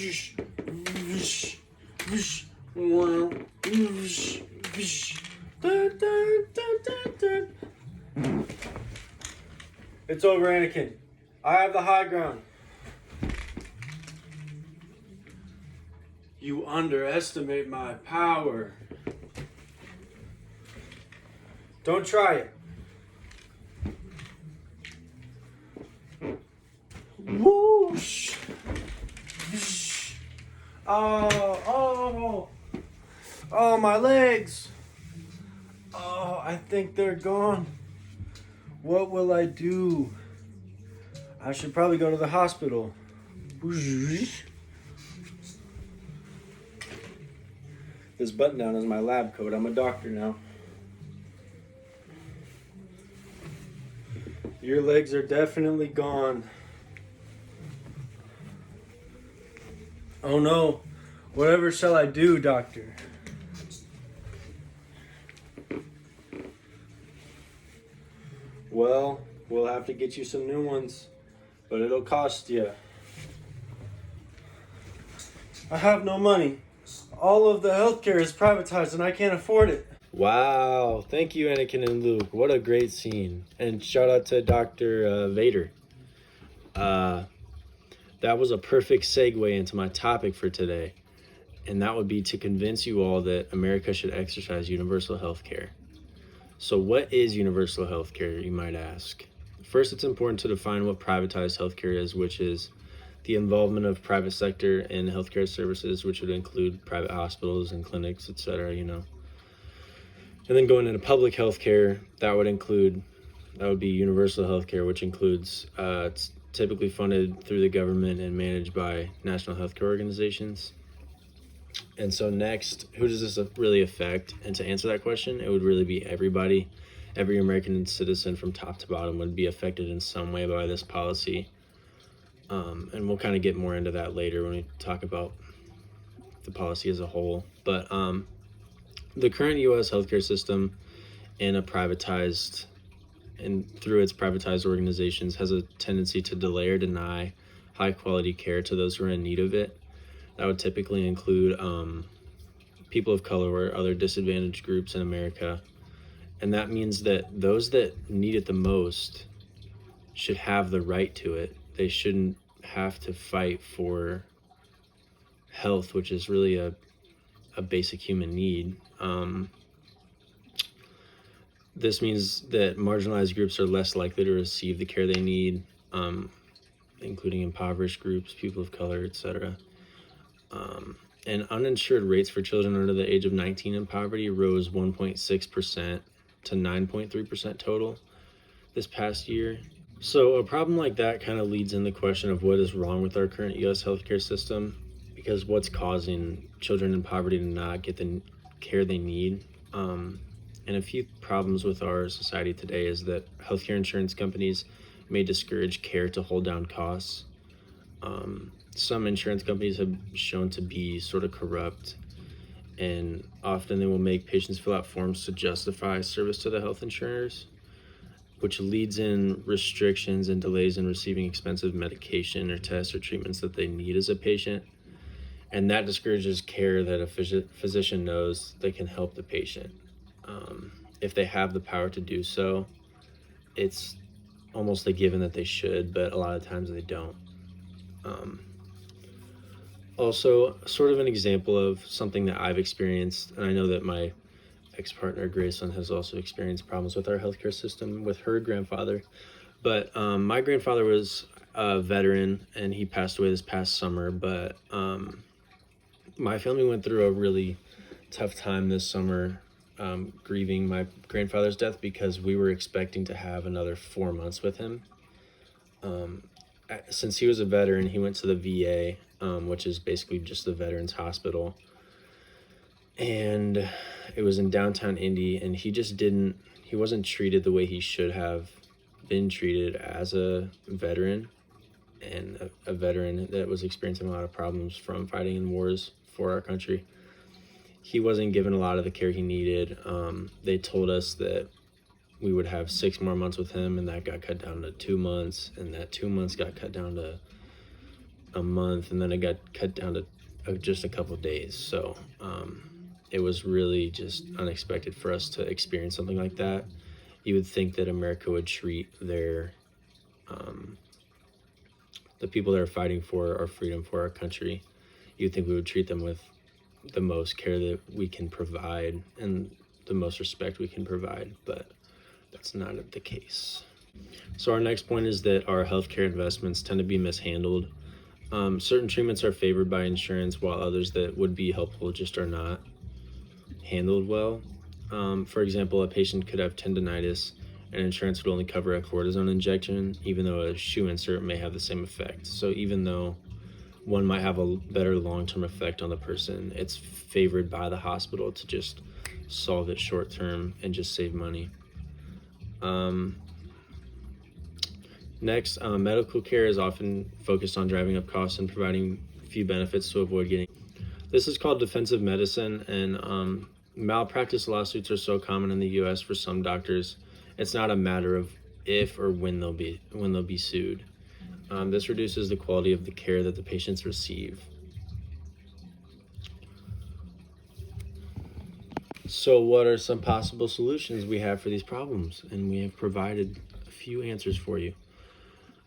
It's over, Anakin. I have the high ground. You underestimate my power. Don't try it. Whoosh. Oh, my legs. Oh, I think they're gone. What will I do? I should probably go to the hospital. This button down is my lab coat. I'm a doctor now. Your legs are definitely gone. Oh no. Whatever shall I do, doctor? Well, we'll have to get you some new ones, but it'll cost you. I have no money. All of the healthcare is privatized and I can't afford it. Wow. Thank you, Anakin and Luke. What a great scene. And shout out to Dr. Vader. That was a perfect segue into my topic for today. And that would be to convince you all that America should exercise universal health care. So what is universal health care, you might ask? First, it's important to define what privatized healthcare is, which is the involvement of private sector in healthcare services, which would include private hospitals and clinics, etc., And then going into public healthcare, that would be universal healthcare, which includes, it's typically funded through the government and managed by national healthcare organizations. And so next, who does this really affect? And to answer that question, it would really be everybody. Every American citizen from top to bottom would be affected in some way by this policy. And we'll kind of get more into that later when we talk about the policy as a whole. But the current U.S. healthcare system through its privatized organizations has a tendency to delay or deny high quality care to those who are in need of it. That would typically include people of color or other disadvantaged groups in America. And that means that those that need it the most should have the right to it. They shouldn't have to fight for health, which is really a basic human need. This means that marginalized groups are less likely to receive the care they need, including impoverished groups, people of color, etc. And uninsured rates for children under the age of 19 in poverty rose 1.6% to 9.3% total this past year. So a problem like that kind of leads in the question of what is wrong with our current U.S. healthcare system, because what's causing children in poverty to not get the care they need. And a few problems with our society today is that healthcare insurance companies may discourage care to hold down costs. Some insurance companies have shown to be sort of corrupt, and often they will make patients fill out forms to justify service to the health insurers, which leads in restrictions and delays in receiving expensive medication or tests or treatments that they need as a patient. And that discourages care that a physician knows they can help the patient. If they have the power to do so, it's almost a given that they should, but a lot of times they don't. Also, sort of an example of something that I've experienced, and I know that my ex-partner Grayson has also experienced problems with our healthcare system with her grandfather. But my grandfather was a veteran, and he passed away this past summer. But my family went through a really tough time this summer grieving my grandfather's death, because we were expecting to have another 4 months with him. Since he was a veteran, he went to the VA, which is basically just the veterans hospital. And it was in downtown Indy, and he wasn't treated the way he should have been treated as a veteran, and a veteran that was experiencing a lot of problems from fighting in wars for our country. He wasn't given a lot of the care he needed. They told us that we would have 6 more months with him, and that got cut down to 2 months, and that 2 months got cut down to a month, and then it got cut down to just a couple days. So it was really just unexpected for us to experience something like that. You would think that America would treat their the people that are fighting for our freedom, for our country, you'd think we would treat them with the most care that we can provide and the most respect we can provide, but that's not the case. So our next point is that our healthcare investments tend to be mishandled. Certain treatments are favored by insurance, while others that would be helpful just are not handled well. For example, a patient could have tendonitis, and insurance would only cover a cortisone injection, even though a shoe insert may have the same effect. So even though one might have a better long-term effect on the person, it's favored by the hospital to just solve it short-term and just save money. Next, medical care is often focused on driving up costs and providing few benefits to avoid getting. This is called defensive medicine, and malpractice lawsuits are so common in the U.S. for some doctors. It's not a matter of if or when they'll be sued. This reduces the quality of the care that the patients receive. So what are some possible solutions we have for these problems? And we have provided a few answers for you.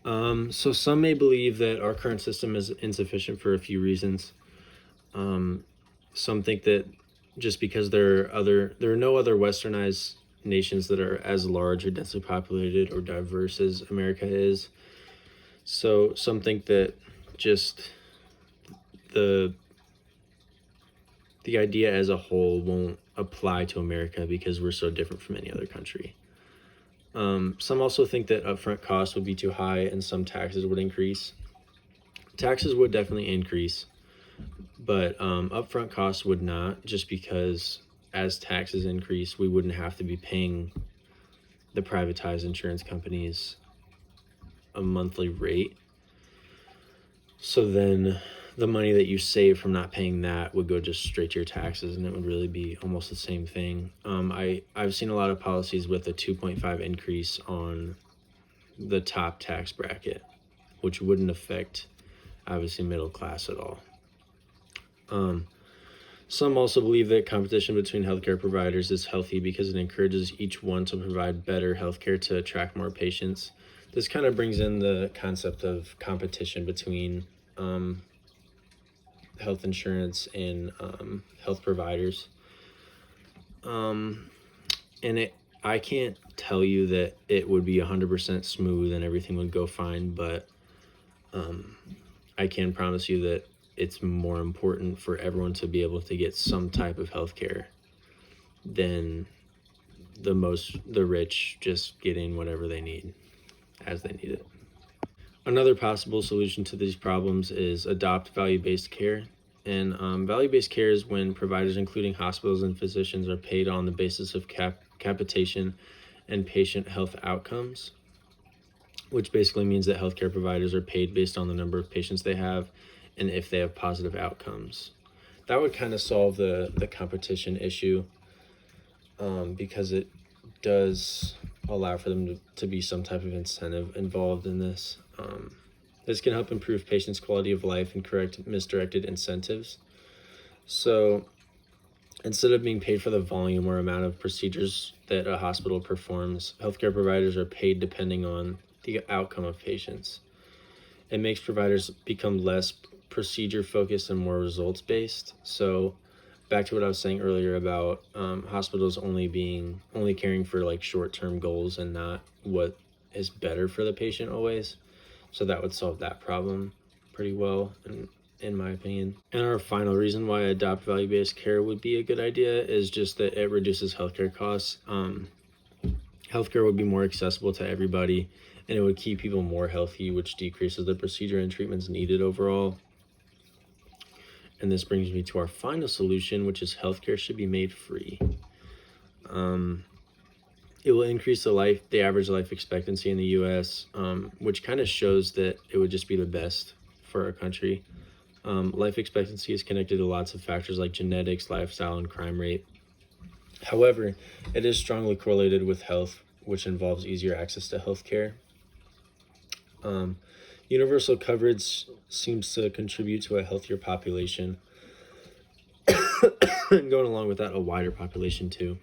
So some may believe that our current system is insufficient for a few reasons. Some think that just because there are no other westernized nations that are as large or densely populated or diverse as America is. So some think that just the idea as a whole won't apply to America because we're so different from any other country. Some also think that upfront costs would be too high and some taxes would increase. Taxes would definitely increase, but upfront costs would not, just because as taxes increase, we wouldn't have to be paying the privatized insurance companies a monthly rate. So then the money that you save from not paying that would go just straight to your taxes, and it would really be almost the same thing. I've seen a lot of policies with a 2.5 increase on the top tax bracket, which wouldn't affect obviously middle class at all. Some also believe that competition between healthcare providers is healthy because it encourages each one to provide better healthcare to attract more patients. This kind of brings in the concept of competition between health insurance and health providers. I can't tell you that it would be 100% smooth and everything would go fine, but I can promise you that it's more important for everyone to be able to get some type of health care than the rich just getting whatever they need as they need it. Another possible solution to these problems is adopt value-based care. And value-based care is when providers, including hospitals and physicians, are paid on the basis of capitation and patient health outcomes, which basically means that healthcare providers are paid based on the number of patients they have and if they have positive outcomes. That would kind of solve the competition issue, because it does allow for them to be some type of incentive involved in this. This can help improve patients' quality of life and correct misdirected incentives. So instead of being paid for the volume or amount of procedures that a hospital performs, healthcare providers are paid depending on the outcome of patients. It makes providers become less procedure focused and more results based. So back to what I was saying earlier about hospitals only caring for like short-term goals and not what is better for the patient always. So that would solve that problem pretty well, in my opinion. And our final reason why adopt value-based care would be a good idea is just that it reduces healthcare costs. Healthcare would be more accessible to everybody, and it would keep people more healthy, which decreases the procedure and treatments needed overall. And this brings me to our final solution, which is healthcare should be made free. It will increase the average life expectancy in the U.S., which kind of shows that it would just be the best for our country. Life expectancy is connected to lots of factors like genetics, lifestyle, and crime rate. However, it is strongly correlated with health, which involves easier access to healthcare. You Universal coverage seems to contribute to a healthier population, and going along with that, a wider population too.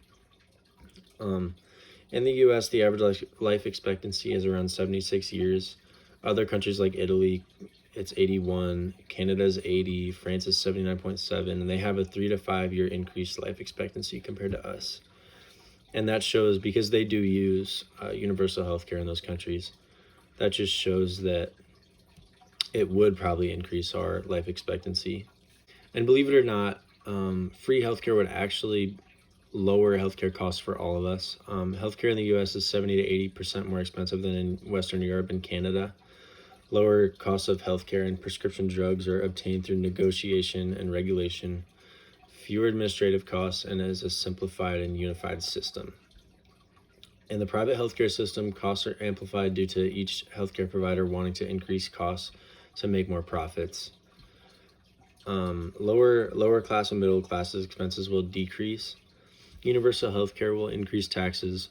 In the US, the average life expectancy is around 76 years. Other countries like Italy, it's 81, Canada's 80, France is 79.7, and they have a 3 to 5 year increased life expectancy compared to us. And that shows, because they do use universal healthcare in those countries, that just shows that it would probably increase our life expectancy. And believe it or not, free healthcare would actually lower healthcare costs for all of us. Healthcare in the US is 70 to 80% more expensive than in Western Europe and Canada. Lower costs of healthcare and prescription drugs are obtained through negotiation and regulation, fewer administrative costs, and as a simplified and unified system. In the private healthcare system, costs are amplified due to each healthcare provider wanting to increase costs to make more profits. Lower class and middle class expenses will decrease. Universal healthcare will increase taxes.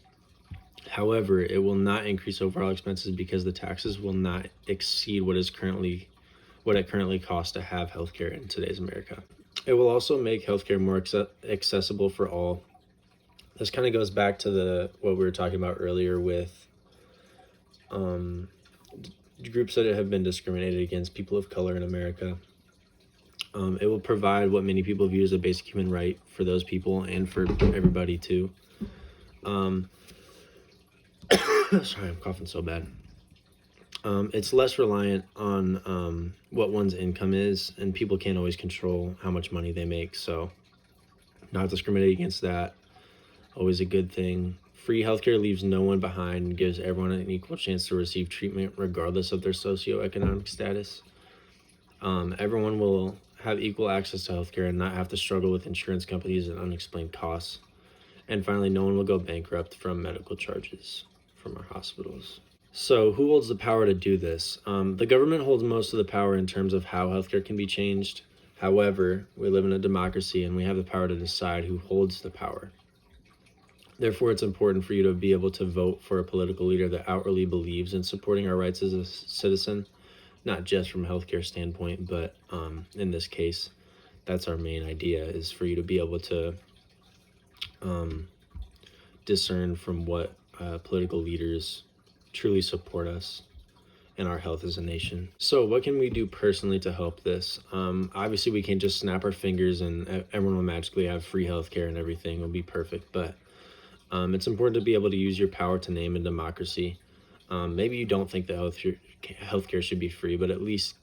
However, it will not increase overall expenses because the taxes will not exceed what it currently costs to have healthcare in today's America. It will also make healthcare more accessible for all. This kind of goes back to what we were talking about earlier with groups that have been discriminated against, people of color in America. It will provide what many people view as a basic human right for those people and for everybody too. Sorry, I'm coughing so bad. It's less reliant on what one's income is, and people can't always control how much money they make, so not discriminating against that, always a good thing. Free healthcare leaves no one behind and gives everyone an equal chance to receive treatment regardless of their socioeconomic status. Everyone will have equal access to healthcare and not have to struggle with insurance companies and unexplained costs. And finally, no one will go bankrupt from medical charges from our hospitals. So who holds the power to do this? The government holds most of the power in terms of how healthcare can be changed. However, we live in a democracy and we have the power to decide who holds the power. Therefore, it's important for you to be able to vote for a political leader that outwardly believes in supporting our rights as a citizen, not just from a healthcare standpoint, but in this case, that's our main idea, is for you to be able to discern from what political leaders truly support us and our health as a nation. So what can we do personally to help this? Obviously, we can't just snap our fingers and everyone will magically have free healthcare and everything will be perfect, but it's important to be able to use your power to name in democracy. Maybe you don't think that healthcare should be free, but at least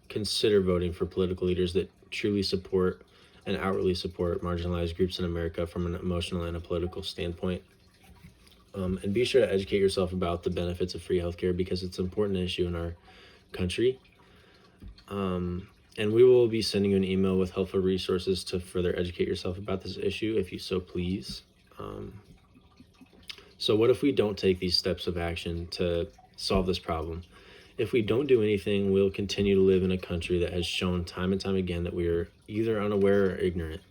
consider voting for political leaders that truly support and outwardly support marginalized groups in America from an emotional and a political standpoint. And be sure to educate yourself about the benefits of free healthcare because it's an important issue in our country. And we will be sending you an email with helpful resources to further educate yourself about this issue if you so please. So what if we don't take these steps of action to solve this problem? If we don't do anything, we'll continue to live in a country that has shown time and time again that we are either unaware or ignorant.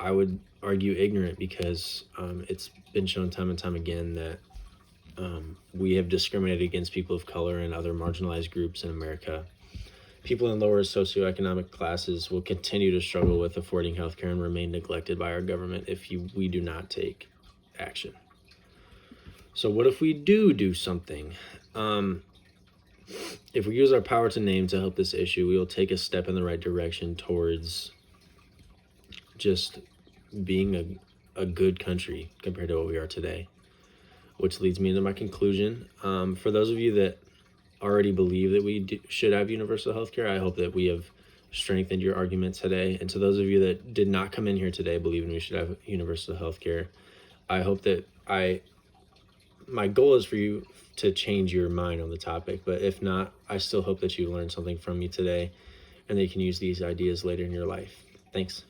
I would argue ignorant because it's been shown time and time again that we have discriminated against people of color and other marginalized groups in America. People in lower socioeconomic classes will continue to struggle with affording healthcare and remain neglected by our government if we do not take action. So what if we do something? If we use our power to name to help this issue, we will take a step in the right direction towards just being a good country compared to what we are today, which leads me into my conclusion. For those of you that already believe that we should have universal healthcare, I hope that we have strengthened your argument today. And to those of you that did not come in here today believing we should have universal healthcare, I hope that my goal is for you to change your mind on the topic, but if not, I still hope that you learned something from me today and that you can use these ideas later in your life. Thanks.